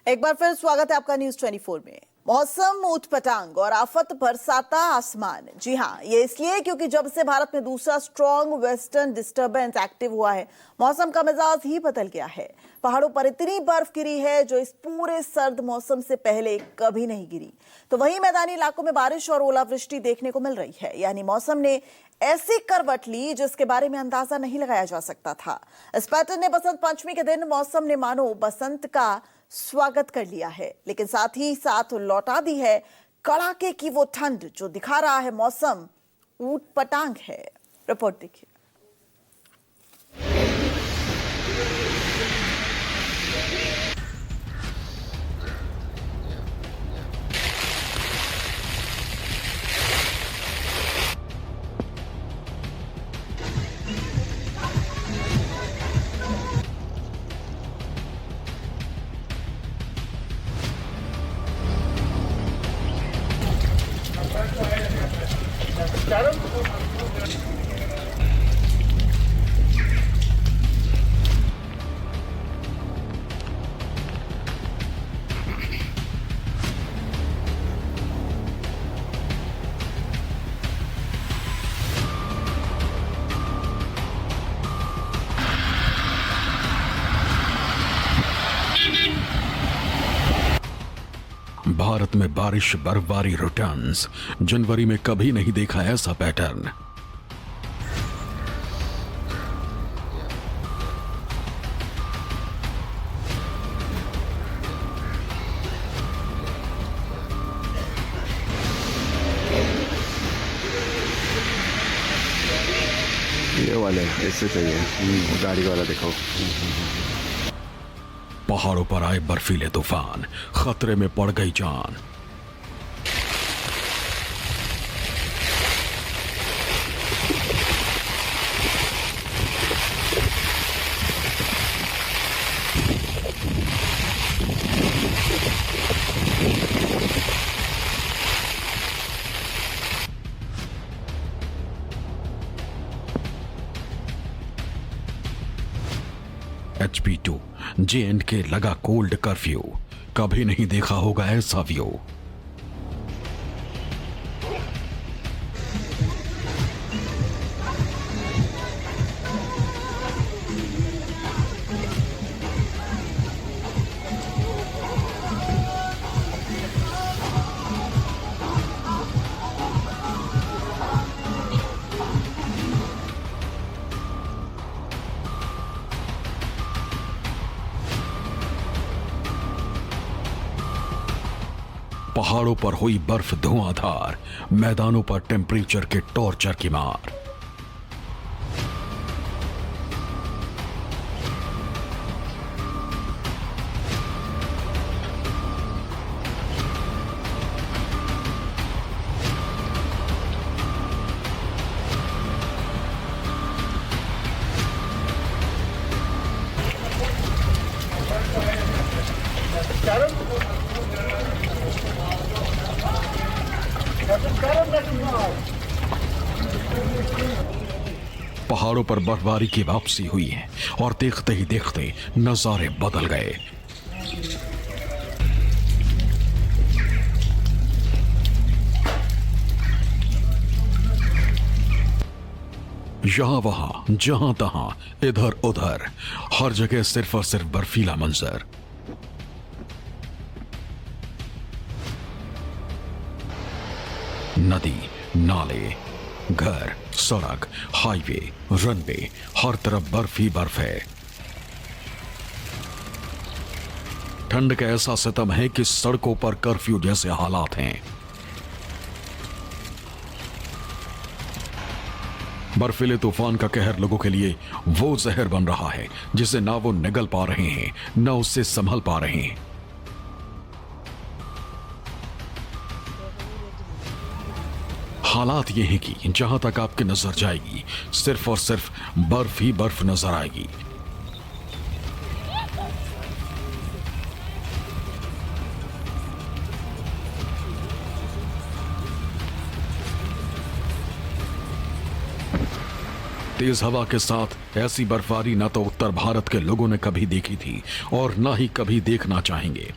एक बार फिर स्वागत है आपका न्यूज 24 में। मौसम ऊटपटांग और आफत बरसाता आसमान। जी हाँ, ये इसलिए क्योंकि जब से भारत में दूसरा स्ट्रॉन्ग वेस्टर्न डिस्टर्बेंस एक्टिव हुआ है, मौसम का मिजाज ही बदल गया है। पहाड़ों पर इतनी बर्फ गिरी है जो इस पूरे सर्द मौसम से पहले कभी नहीं गिरी। तो वहीं मैदानी इलाकों में बारिश और ओलावृष्टि देखने को मिल रही है। यानी मौसम ने ऐसी करवट ली जिसके बारे में अंदाजा नहीं लगाया जा सकता था। इस पैटर्न ने बसंत पंचमी के दिन मौसम ने मानो बसंत का स्वागत कर लिया है, लेकिन साथ ही साथ लौटा दी है कड़ाके की वो ठंड जो दिखा रहा है मौसम ऊटपटांग है। रिपोर्ट देखिए। भारत में बारिश बर्फबारी रिटर्न्स। जनवरी में कभी नहीं देखा ऐसा पैटर्न। ये वाले ऐसे चाहिए, गाड़ी वाला दिखाओ। पहाड़ों पर आए बर्फीले तूफान, खतरे में पड़ गई जान। HP2 J&K लगा कोल्ड कर्फ्यू। कभी नहीं देखा होगा ऐसा व्यू। पहाड़ों पर हुई बर्फ धुआंधार, मैदानों पर टेम्परेचर के टॉर्चर की मार। पहाड़ों पर बर्फबारी की वापसी हुई है और देखते ही देखते नजारे बदल गए। यहां वहां जहां तहां इधर उधर हर जगह सिर्फ और सिर्फ बर्फीला मंजर। नदी, नाले, घर, सड़क, हाईवे, रनवे, हर तरफ बर्फ ही बर्फ है। ठंड का ऐसा सितम है कि सड़कों पर कर्फ्यू जैसे हालात हैं। बर्फीले तूफान का कहर लोगों के लिए वो जहर बन रहा है जिसे ना वो निगल पा रहे हैं, ना उससे संभल पा रहे हैं। हालात ये हैं कि जहां तक आपकी नजर जाएगी सिर्फ और सिर्फ बर्फ ही बर्फ नजर आएगी। तेज हवा के साथ ऐसी बर्फबारी न तो उत्तर भारत के लोगों ने कभी देखी थी और न ही कभी देखना चाहेंगे।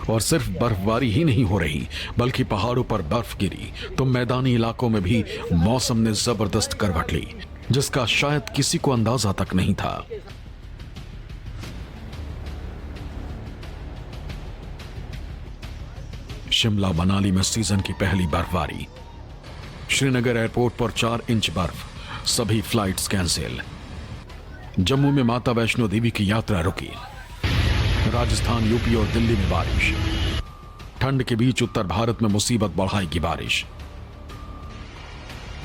और सिर्फ बर्फबारी ही नहीं हो रही बल्कि पहाड़ों पर बर्फ गिरी तो मैदानी इलाकों में भी मौसम ने जबरदस्त करवट ली, जिसका शायद किसी को अंदाजा तक नहीं था। शिमला मनाली में सीजन की पहली बर्फबारी। श्रीनगर एयरपोर्ट पर 4 इंच बर्फ, सभी फ्लाइट्स कैंसिल। जम्मू में माता वैष्णो देवी की यात्रा रुकी। राजस्थान, यूपी और दिल्ली में बारिश। ठंड के बीच उत्तर भारत में मुसीबत बढ़ाएगी बारिश।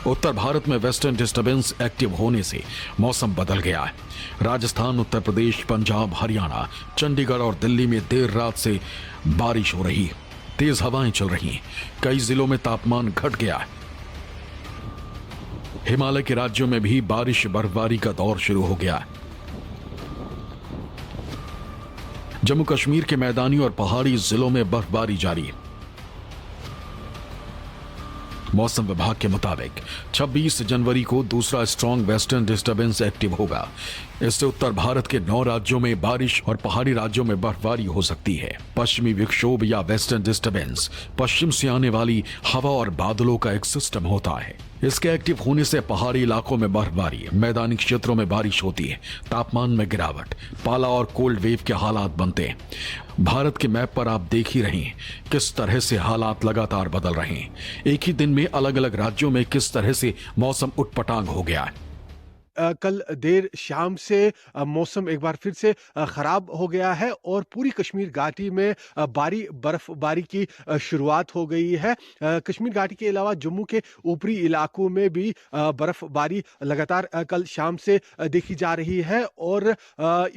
उत्तर भारत में वेस्टर्न डिस्टर्बेंस एक्टिव होने से मौसम बदल गया है। राजस्थान, उत्तर प्रदेश, पंजाब, हरियाणा, चंडीगढ़ और दिल्ली में देर रात से बारिश हो रही है। तेज हवाएं चल रही हैं। कई जिलों में तापमान घट गया है। हिमालय के राज्यों में भी बारिश बर्फबारी का दौर शुरू हो गया है। जम्मू कश्मीर के मैदानी और पहाड़ी जिलों में बर्फबारी जारी है। मौसम विभाग के मुताबिक 26 जनवरी को दूसरा स्ट्रॉन्ग वेस्टर्न डिस्टर्बेंस एक्टिव होगा। इससे उत्तर भारत के 9 राज्यों में बारिश और पहाड़ी राज्यों में बर्फबारी हो सकती है। पश्चिमी विक्षोभ या वेस्टर्न डिस्टर्बेंस पश्चिम से आने वाली हवा और बादलों का एक सिस्टम होता है। इसके एक्टिव होने से पहाड़ी इलाकों में बर्फबारी, मैदानी क्षेत्रों में बारिश होती है, तापमान में गिरावट, पाला और कोल्ड वेव के हालात बनते हैं। भारत के मैप पर आप देख ही रहे हैं किस तरह से हालात लगातार बदल रहे हैं। एक ही दिन में अलग अलग राज्यों में किस तरह से मौसम उटपटांग हो गया है। कल देर शाम से मौसम एक बार फिर से ख़राब हो गया है और पूरी कश्मीर घाटी में बर्फबारी की शुरुआत हो गई है। कश्मीर घाटी के अलावा जम्मू के ऊपरी इलाकों में भी बर्फबारी लगातार कल शाम से देखी जा रही है और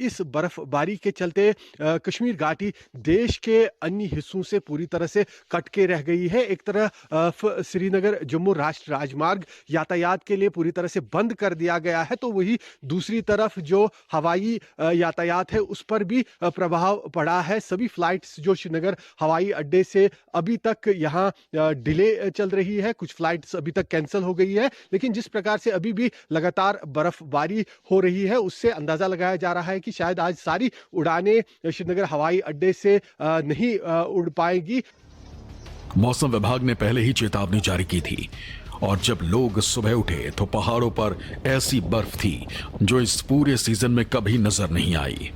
इस बर्फबारी के चलते कश्मीर घाटी देश के अन्य हिस्सों से पूरी तरह से कट के रह गई है। एक तरफ श्रीनगर जम्मू राष्ट्रीय राजमार्ग यातायात के लिए पूरी तरह से बंद कर दिया गया है, तो वही दूसरी तरफ जो हवाई यातायात है उस पर भी प्रभाव पड़ा है। सभी फ्लाइट्स जो श्रीनगर हवाई अड्डे से अभी तक यहाँ डिले चल रही है, कुछ फ्लाइट्स अभी तक कैंसिल हो गई है, लेकिन जिस प्रकार से अभी भी लगातार बर्फबारी हो रही है उससे अंदाजा लगाया जा रहा है कि शायद आज सारी उड़ानें श्रीनगर हवाई अड्डे से नहीं उड़ पाएगी। मौसम विभाग ने पहले ही चेतावनी जारी की थी और जब लोग सुबह उठे तो पहाड़ों पर ऐसी बर्फ थी जो इस पूरे सीजन में कभी नजर नहीं आई।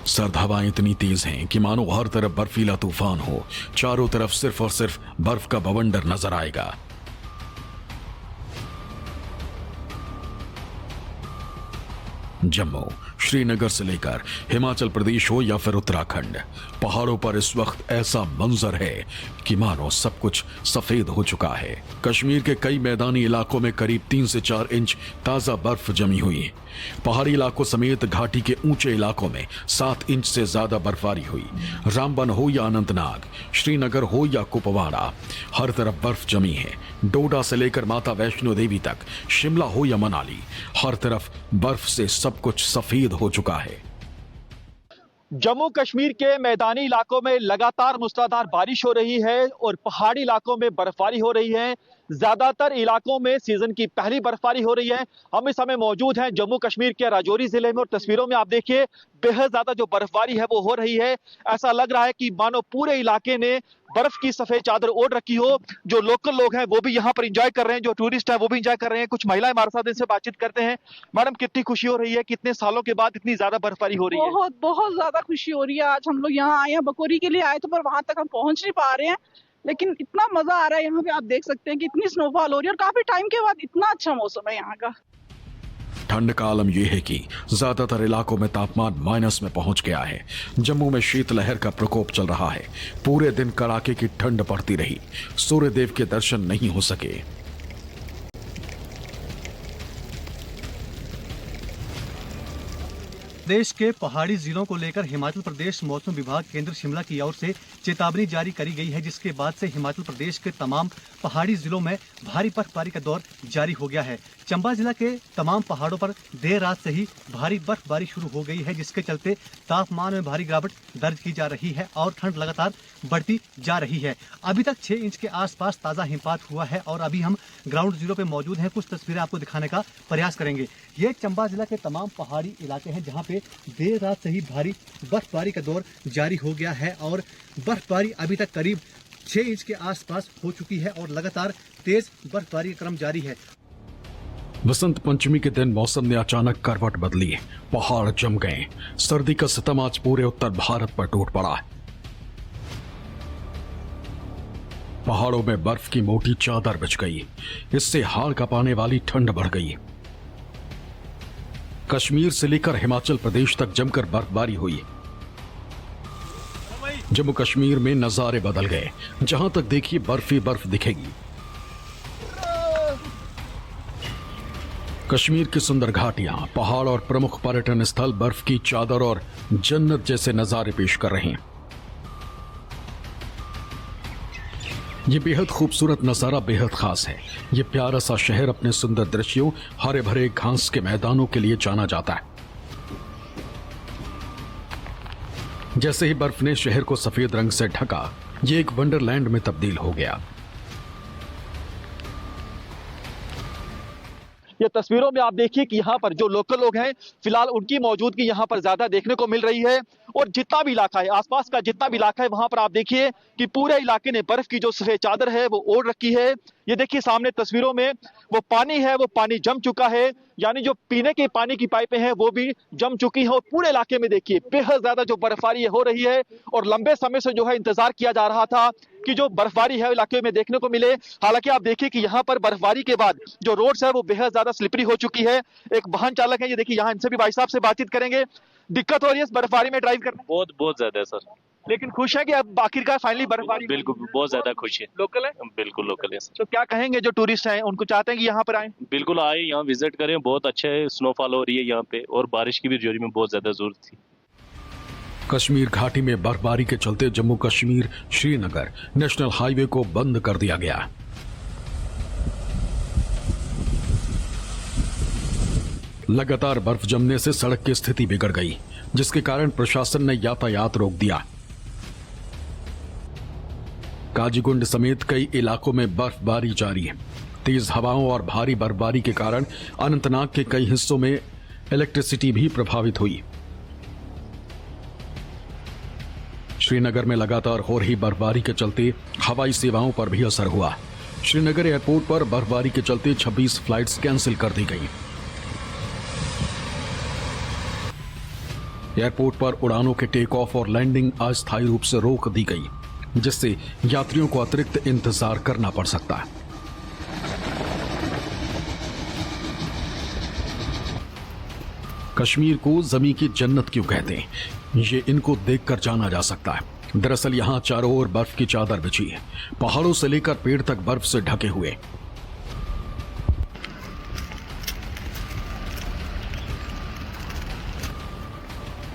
सर्द हवाएं इतनी तेज हैं कि मानो हर तरफ बर्फीला तूफान हो। चारों तरफ सिर्फ और सिर्फ बर्फ का बवंडर नजर आएगा। जम्मू, श्रीनगर से लेकर हिमाचल प्रदेश हो या फिर उत्तराखंड, पहाड़ों पर इस वक्त ऐसा मंजर है कि मानो सब कुछ सफेद हो चुका है। कश्मीर के कई मैदानी इलाकों में करीब 3 से 4 इंच ताजा बर्फ जमी हुई है। पहाड़ी इलाकों समेत घाटी के ऊंचे इलाकों में 7 इंच से ज्यादा बर्फबारी हुई। रामबन हो या अनंतनाग, श्रीनगर हो या कुपवाड़ा, हर तरफ बर्फ जमी है। डोडा से लेकर माता वैष्णो देवी तक, शिमला हो या मनाली, हर तरफ बर्फ से सब कुछ सफेद हो चुका है। जम्मू कश्मीर के मैदानी इलाकों में लगातार मूसलाधार बारिश हो रही है और पहाड़ी इलाकों में बर्फबारी हो रही है। ज्यादातर इलाकों में सीजन की पहली बर्फबारी हो रही है। हम इस समय मौजूद हैं जम्मू कश्मीर के राजौरी जिले में और तस्वीरों में आप देखिए बेहद ज्यादा जो बर्फबारी है वो हो रही है। ऐसा लग रहा है कि मानो पूरे इलाके ने बर्फ की सफेद चादर ओढ़ रखी हो। जो लोकल लोग हैं वो भी यहाँ पर एंजॉय कर रहे हैं, जो टूरिस्ट हैं वो भी एंजॉय कर रहे हैं। कुछ महिलाएं हमारे साथ इनसे बातचीत करते हैं। मैडम, कितनी खुशी हो रही है, कितने सालों के बाद इतनी ज्यादा बर्फबारी हो रही है? बहुत बहुत ज्यादा खुशी हो रही है। आज हम लोग यहाँ आए हैं, बकोरी के लिए आए थे, पर वहां तक हम पहुंच नहीं पा रहे हैं, लेकिन इतना मजा आ रहा है यहाँ पे। आप देख सकते हैं कि इतनी स्नोफॉल हो रही है और काफी टाइम के बाद इतना अच्छा मौसम है यहाँ का। ठंड का आलम यह है कि ज्यादातर इलाकों में तापमान माइनस में पहुंच गया है। जम्मू में शीतलहर का प्रकोप चल रहा है। पूरे दिन कड़ाके की ठंड पड़ती रही। सूर्यदेव के दर्शन नहीं हो सके। प्रदेश के पहाड़ी जिलों को लेकर हिमाचल प्रदेश मौसम विभाग केंद्र शिमला की ओर से चेतावनी जारी करी गई है, जिसके बाद से हिमाचल प्रदेश के तमाम पहाड़ी जिलों में भारी बर्फबारी का दौर जारी हो गया है। चंबा जिला के तमाम पहाड़ों पर देर रात से ही भारी बर्फबारी शुरू हो गई है, जिसके चलते तापमान में भारी गिरावट दर्ज की जा रही है और ठंड लगातार बढ़ती जा रही है। अभी तक 6 इंच के आसपास ताज़ा हिमपात हुआ है और अभी हम ग्राउंड जीरो पे मौजूद हैं। कुछ तस्वीरें आपको दिखाने का प्रयास करेंगे। ये चंबा जिला के तमाम पहाड़ी इलाके हैं जहाँ पे देर रात से ही भारी बर्फबारी का दौर जारी हो गया है और बर्फबारी अभी तक करीब 6 इंच के आसपास हो चुकी है और लगातार तेज बर्फबारी का क्रम जारी है। वसंत पंचमी के दिन मौसम ने अचानक करवट बदली, पहाड़ जम गए। सर्दी का सितम आज पूरे उत्तर भारत पर टूट पड़ा। पहाड़ों में बर्फ की मोटी चादर बिछ गई, इससे हाड़ कांपने वाली ठंड बढ़ गई। कश्मीर से लेकर हिमाचल प्रदेश तक जमकर बर्फबारी हुई। जम्मू कश्मीर में नजारे बदल गए, जहां तक देखिए बर्फ ही बर्फ दिखेगी। कश्मीर की सुंदर घाटियां, पहाड़ और प्रमुख पर्यटन स्थल बर्फ की चादर और जन्नत जैसे नजारे पेश कर रहे हैं। ये बेहद खूबसूरत नजारा बेहद खास है। ये प्यारा सा शहर अपने सुंदर दृश्यों, हरे भरे घास के मैदानों के लिए जाना जाता है। जैसे ही बर्फ ने शहर को सफेद रंग से ढका, ये एक वंडरलैंड में तब्दील हो गया। ये तस्वीरों में आप देखिए कि यहाँ पर जो लोकल लोग हैं फिलहाल उनकी मौजूदगी यहाँ पर ज्यादा देखने को मिल रही है और जितना भी इलाका है, आसपास का जितना भी इलाका है, वहां पर आप देखिए कि पूरे इलाके ने बर्फ की जो सफेद चादर है वो ओढ़ रखी है। ये देखिए सामने तस्वीरों में वो पानी है, वो पानी जम चुका है, यानी जो पीने के पानी की पाइपें हैं वो भी जम चुकी हैं और पूरे इलाके में देखिए बेहद ज्यादा जो बर्फबारी हो रही है और लंबे समय से जो है इंतजार किया जा रहा था कि जो बर्फबारी है इलाके में देखने को मिले। हालांकि आप देखिए कि यहाँ पर बर्फबारी के बाद जो रोड्स है वो बेहद ज्यादा स्लिपरी हो चुकी है। एक वाहन चालक है, ये देखिए यहाँ इनसे भी भाई साहब से बातचीत करेंगे। दिक्कत हो रही है इस बर्फबारी में ड्राइव करना? बहुत ज्यादा है सर, लेकिन खुश है कि अब आखिरकार फाइनली बर्फबारी? बिल्कुल बहुत ज्यादा खुश है। लोकल है? बिल्कुल लोकल है सर। तो क्या कहेंगे जो टूरिस्ट हैं, उनको चाहते हैं कि यहाँ पर आए? बिल्कुल आए, यहाँ विजिट करें, बहुत अच्छा है। स्नोफॉल हो रही है यहाँ पे और बारिश की भी जोरी में बहुत ज्यादा जरूरत थी। कश्मीर घाटी में बर्फबारी के चलते जम्मू कश्मीर श्रीनगर नेशनल हाईवे को बंद कर दिया गया। लगातार बर्फ जमने से सड़क की स्थिति बिगड़ गई, जिसके कारण प्रशासन ने यातायात रोक दिया। काजीगुंड समेत कई इलाकों में बर्फबारी जारी है। तेज हवाओं और भारी बर्फबारी के कारण अनंतनाग के कई हिस्सों में इलेक्ट्रिसिटी भी प्रभावित हुई। श्रीनगर में लगातार हो रही बर्फबारी के चलते हवाई सेवाओं पर भी असर हुआ। श्रीनगर एयरपोर्ट पर बर्फबारी के चलते 26 फ्लाइट्स कैंसिल कर दी गई। एयरपोर्ट पर उड़ानों के टेक ऑफ और लैंडिंग अस्थायी रूप से रोक दी गई, जिससे यात्रियों को अतिरिक्त इंतजार करना पड़ सकता है। कश्मीर को जमीन की जन्नत क्यों कहते हैं, ये इनको देखकर जाना जा सकता है। दरअसल यहां चारों ओर बर्फ की चादर बिछी है, पहाड़ों से लेकर पेड़ तक बर्फ से ढके हुए।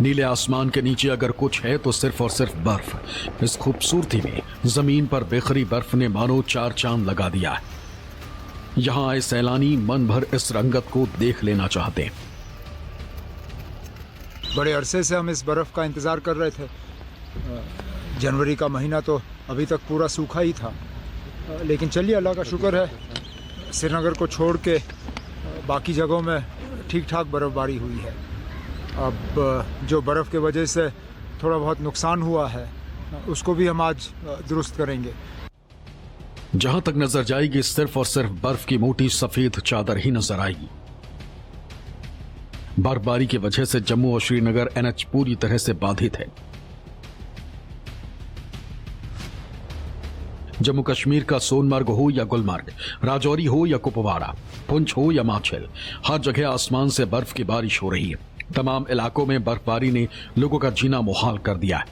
नीले आसमान के नीचे अगर कुछ है तो सिर्फ और सिर्फ बर्फ। इस खूबसूरती में जमीन पर बिखरी बर्फ ने मानो 4 चांद लगा दिया है। यहां आए सैलानी मन भर इस रंगत को देख लेना चाहते हैं। बड़े अरसे से हम इस बर्फ़ का इंतज़ार कर रहे थे। जनवरी का महीना तो अभी तक पूरा सूखा ही था, लेकिन चलिए अल्लाह का शुक्र है श्रीनगर को छोड़ के बाकी जगहों में ठीक ठाक बर्फ़बारी हुई है। अब जो बर्फ़ के वजह से थोड़ा बहुत नुकसान हुआ है उसको भी हम आज दुरुस्त करेंगे। जहां तक नजर जाएगी सिर्फ और सिर्फ बर्फ की मोटी सफेद चादर ही नजर आएगी। बर्फबारी की वजह से जम्मू और श्रीनगर एनएच पूरी तरह से बाधित है। जम्मू कश्मीर का सोनमर्ग हो या गुलमर्ग, राजौरी हो या कुपवाड़ा, पुंछ हो या माछिल, हर जगह आसमान से बर्फ की बारिश हो रही है। तमाम इलाकों में बर्फबारी ने लोगों का जीना मुहाल कर दिया है।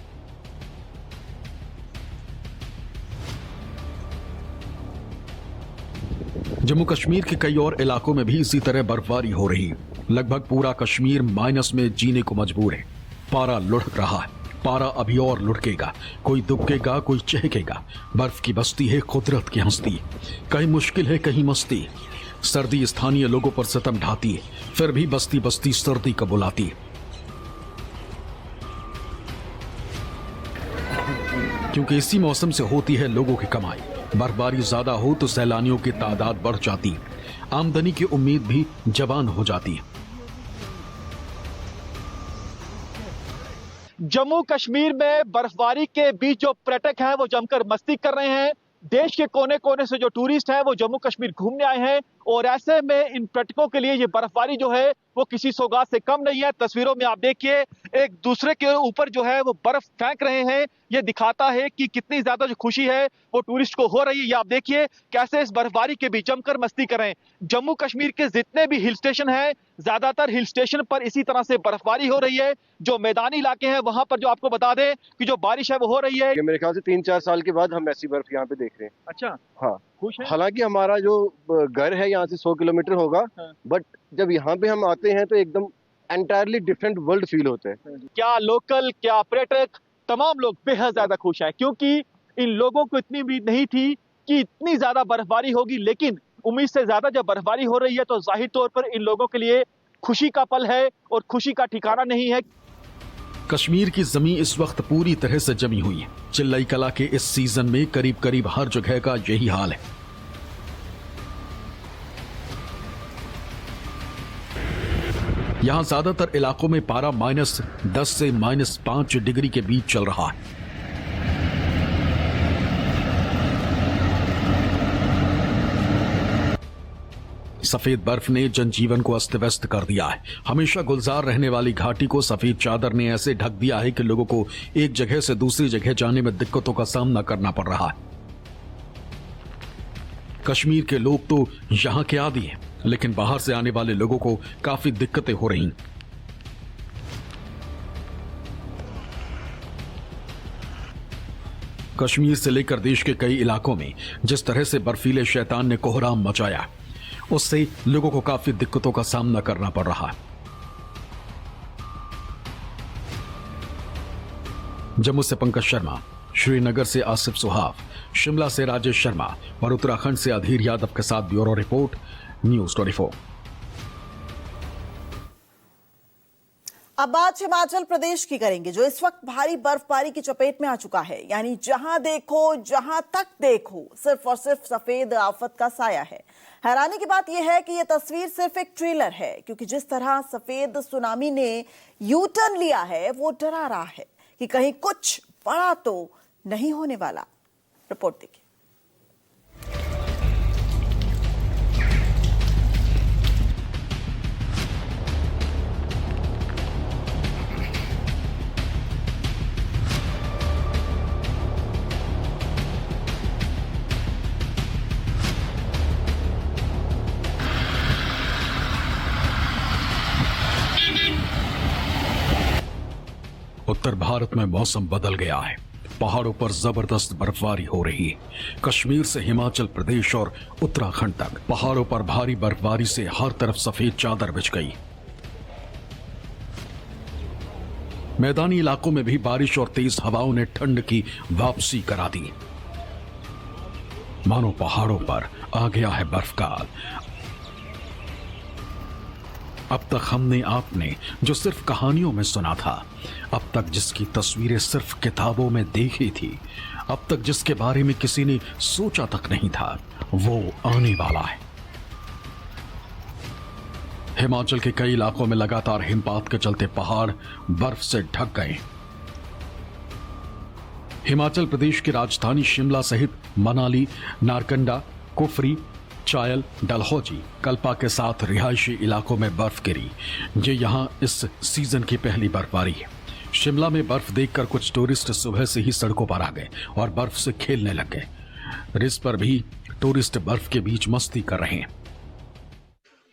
जम्मू कश्मीर के कई और इलाकों में भी इसी तरह बर्फबारी हो रही है। लगभग पूरा कश्मीर माइनस में जीने को मजबूर है। पारा लुढ़क रहा है, पारा अभी और लुढ़केगा, कोई दुबकेगा कोई चहकेगा। बर्फ की बस्ती है कुदरत की हंसती, कहीं मुश्किल है कहीं मस्ती। सर्दी स्थानीय लोगों पर सितम ढाती है, फिर भी बस्ती बस्ती सर्दी को बुलाती है। क्योंकि इसी मौसम से होती है लोगों की कमाई। बर्फबारी ज्यादा हो तो सैलानियों की तादाद बढ़ जाती है, आमदनी की उम्मीद भी जवान हो जाती है। जम्मू कश्मीर में बर्फबारी के बीच जो पर्यटक हैं वो जमकर मस्ती कर रहे हैं। देश के कोने कोने से जो टूरिस्ट हैं वो जम्मू कश्मीर घूमने आए हैं और ऐसे में इन पर्यटकों के लिए ये बर्फबारी जो है वो किसी सौगात से कम नहीं है। तस्वीरों में आप देखिए एक दूसरे के ऊपर जो है वो बर्फ फेंक रहे हैं। ये दिखाता है कि कितनी ज्यादा जो खुशी है वो टूरिस्ट को हो रही है। ये आप देखिए कैसे इस बर्फबारी के बीच जमकर मस्ती कर रहे हैं। जम्मू कश्मीर के जितने भी हिल स्टेशन हैं ज्यादातर हिल स्टेशन पर इसी तरह से बर्फबारी हो रही है। जो मैदानी इलाके हैं वहां पर जो आपको बता दें कि जो बारिश है वो हो रही है। मेरे ख्याल से 3-4 साल के बाद हम ऐसी बर्फ यहाँ पे देख रहे हैं। अच्छा, हाँ, खुश है। हालांकि हमारा जो घर है यहाँ से 100 किलोमीटर होगा, बट जब यहाँ पे हम आते हैं तो एकदम एंटायरली डिफरेंट वर्ल्ड फील होते हैं। क्या लोकल क्या पर्यटक तमाम लोग बेहद ज्यादा खुश हैं क्योंकि इन लोगों को इतनी उम्मीद नहीं थी कि इतनी ज्यादा बर्फबारी होगी, लेकिन उम्मीद से ज्यादा जब बर्फबारी हो रही है तो जाहिर तौर पर इन लोगों के लिए खुशी का पल है और खुशी का ठिकाना नहीं है। कश्मीर की जमीन इस वक्त पूरी तरह से जमी हुई है। चिल्लई कला के इस सीजन में करीब करीब हर जगह का यही हाल है। यहां ज्यादातर इलाकों में पारा -10 से -5 डिग्री के बीच चल रहा है। सफेद बर्फ ने जनजीवन को अस्त व्यस्त कर दिया है। हमेशा गुलजार रहने वाली घाटी को सफेद चादर ने ऐसे ढक दिया है कि लोगों को एक जगह से दूसरी जगह जाने में दिक्कतों का सामना करना पड़ रहा है। कश्मीर के लोग तो यहां के आदी हैं, लेकिन बाहर से आने वाले लोगों को काफी दिक्कतें हो रही। कश्मीर से लेकर देश के कई इलाकों में जिस तरह से बर्फीले शैतान ने कोहराम मचाया, उससे लोगों को काफी दिक्कतों का सामना करना पड़ रहा है। जम्मू से पंकज शर्मा, श्रीनगर से आसिफ सुहाव, शिमला से राजेश शर्मा और उत्तराखंड से अधीर यादव के साथ ब्यूरो रिपोर्ट, न्यूज़ 24। अब बात हिमाचल प्रदेश की करेंगे, जो इस वक्त भारी बर्फबारी की चपेट में आ चुका है। यानी जहां देखो, जहां तक देखो, सिर्फ और सिर्फ सफेद आफत का साया है। हैरानी की बात यह है कि यह तस्वीर सिर्फ एक ट्रेलर है, क्योंकि जिस तरह सफेद सुनामी ने यू टर्न लिया है वो डरा रहा है कि कहीं कुछ बड़ा तो नहीं होने वाला। रिपोर्ट देखिए। उत्तर भारत में मौसम बदल गया है। पहाड़ों पर जबरदस्त बर्फबारी हो रही है। कश्मीर से हिमाचल प्रदेश और उत्तराखंड तक पहाड़ों पर भारी बर्फबारी से हर तरफ सफेद चादर बिछ गई। मैदानी इलाकों में भी बारिश और तेज हवाओं ने ठंड की वापसी करा दी। मानो पहाड़ों पर आ गया है बर्फकाल। अब तक हमने आपने जो सिर्फ कहानियों में सुना था, अब तक जिसकी तस्वीरें सिर्फ किताबों में देखी थी, अब तक जिसके बारे में किसी ने सोचा तक नहीं था, वो आने वाला है। हिमाचल के कई इलाकों में लगातार हिमपात के चलते पहाड़ बर्फ से ढक गए। हिमाचल प्रदेश की राजधानी शिमला सहित मनाली, नारकंडा, कुफरी, चायल, डलहौजी, कल्पा के साथ रिहायशी इलाकों में बर्फ गिरी। ये यहां इस सीजन की पहली बर्फबारी है। शिमला में बर्फ देखकर कुछ टूरिस्ट सुबह से ही सड़कों पर आ गए और बर्फ से खेलने लग गए। रिज पर भी टूरिस्ट बर्फ के बीच मस्ती कर रहे हैं।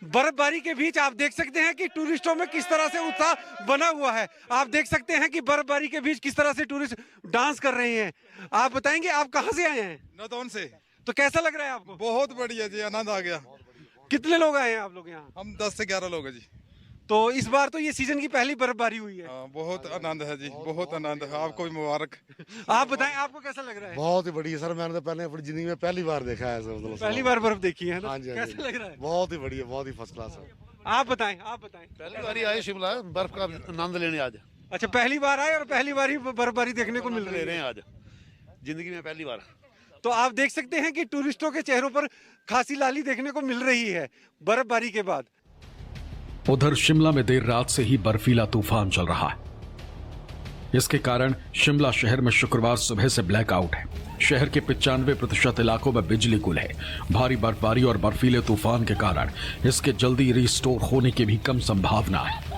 बर्फबारी के बीच आप देख सकते हैं कि टूरिस्टों में किस तरह से उत्साह बना हुआ है। आप देख सकते हैं कि बर्फबारी के बीच किस तरह से टूरिस्ट डांस कर रहे हैं। आप बताएंगे आप कहां से आए हैं? नौतौन से। तो कैसा लग रहा है आपको? बहुत बढ़िया जी, आनंद आ गया। कितने लोग आए हैं आप लोग यहाँ? हम 10 से 11 लोग हैं जी। तो इस बार तो ये सीजन की पहली बर्फबारी हुई है। बहुत आनंद है जी, बहुत आनंद है। आपको भी मुबारक। आप बताएं, आपको कैसा लग रहा है? बहुत ही बढ़िया सर, मैंने तो पहले अपनी जिंदगी में पहली बार देखा है ऐसा, मतलब पहली बार बर्फ देखी है ना? हाँ जी, हाँ जी। कैसा लग रहा है? बहुत ही बढ़िया, बहुत ही फर्स्ट क्लास है। आप बताएं, आप बताएं। पहली बार आए शिमला, बर्फ का आनंद लेने आज। अच्छा, पहली बार आए और पहली बार ही बर्फबारी देखने को मिल रही है आज, जिंदगी में पहली बार। तो आप देख सकते हैं कि टूरिस्टों के चेहरों पर खासी लाली देखने को मिल रही है बर्फबारी के बाद। उधर शिमला में देर रात से ही बर्फीला तूफान चल रहा है। इसके कारण शिमला शहर में शुक्रवार सुबह से ब्लैकआउट है। शहर के 95% इलाकों में बिजली गुल है। भारी बर्फबारी और बर्फीले तूफान के कारण इसके जल्दी रिस्टोर होने की भी कम संभावना है।